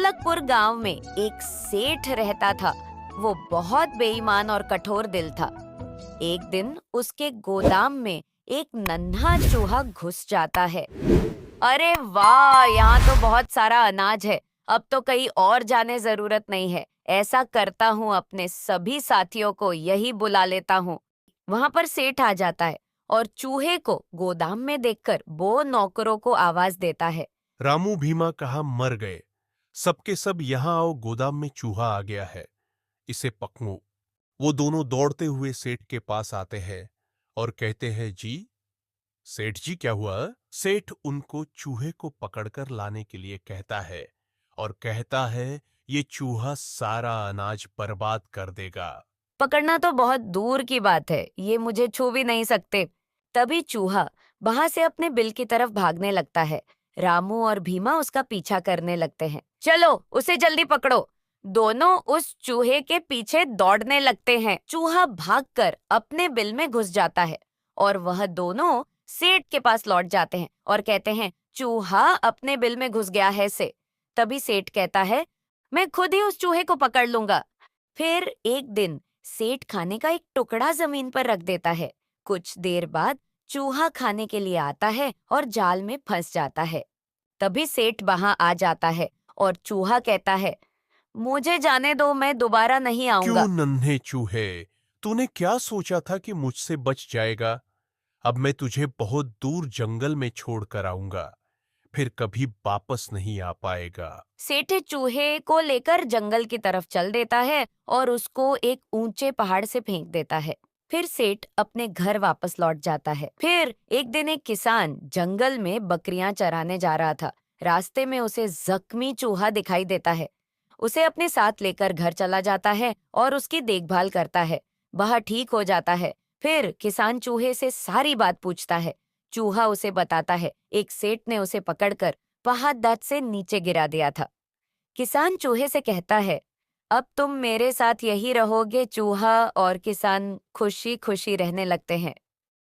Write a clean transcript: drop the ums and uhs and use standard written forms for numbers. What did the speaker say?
तुगलकपुर गांव में एक सेठ रहता था। वो बहुत बेईमान और कठोर दिल था। एक दिन उसके गोदाम में एक नन्हा चूहा घुस जाता है। अरे वाह, यहाँ तो बहुत सारा अनाज है। अब तो कहीं और जाने जरूरत नहीं है। ऐसा करता हूँ, अपने सभी साथियों को यही बुला लेता हूँ। वहां पर सेठ आ जाता है और चूहे को गोदाम में देखकर वो नौकरों को आवाज देता है। रामू भीमा कहाँ मर गए। सबके सब यहाँ आओ, गोदाम में चूहा आ गया है, इसे पकड़ो। वो दोनों दौड़ते हुए सेठ के पास आते हैं और कहते हैं, जी सेठ जी क्या हुआ। सेठ उनको चूहे को पकड़कर लाने के लिए कहता है और कहता है, ये चूहा सारा अनाज बर्बाद कर देगा। पकड़ना तो बहुत दूर की बात है, ये मुझे छू भी नहीं सकते। तभी चूहा वहां से अपने बिल की तरफ भागने लगता है। रामू और भीमा उसका पीछा करने लगते हैं। चलो उसे जल्दी पकड़ो। दोनों उस चूहे के पीछे दौड़ने लगते हैं। चूहा भागकर अपने बिल में घुस जाता है और वह दोनों सेठ के पास लौट जाते हैं और कहते हैं, चूहा अपने बिल में घुस गया है से। तभी सेठ कहता है, मैं खुद ही उस चूहे को पकड़ लूंगा। फिर एक दिन सेठ खाने का एक टुकड़ा जमीन पर रख देता है। कुछ देर बाद चूहा खाने के लिए आता है और जाल में फंस जाता है। तभी सेठ वहां आ जाता है और चूहा कहता है, मुझे जाने दो, मैं दोबारा नहीं क्यों आऊंगा। नन्हे चूहे, तूने क्या सोचा था कि मुझसे बच जाएगा। अब मैं तुझे बहुत दूर जंगल में छोड़ कर आऊंगा, फिर कभी वापस नहीं आ पाएगा। सेठ चूहे को लेकर जंगल की तरफ चल देता है और उसको एक ऊंचे पहाड़ से फेंक देता है। फिर सेठ अपने घर वापस लौट जाता है। फिर एक दिन एक किसान जंगल में बकरियां चराने जा रहा था। रास्ते में उसे जख्मी चूहा दिखाई देता है। उसे अपने साथ लेकर घर चला जाता है और उसकी देखभाल करता है। वह ठीक हो जाता है। फिर किसान चूहे से सारी बात पूछता है। चूहा उसे बताता है, एक सेठ ने उसे पकड़कर पहाड़ से नीचे गिरा दिया था। किसान चूहे से कहता है, अब तुम मेरे साथ यही रहोगे। चूहा और किसान खुशी खुशी रहने लगते हैं।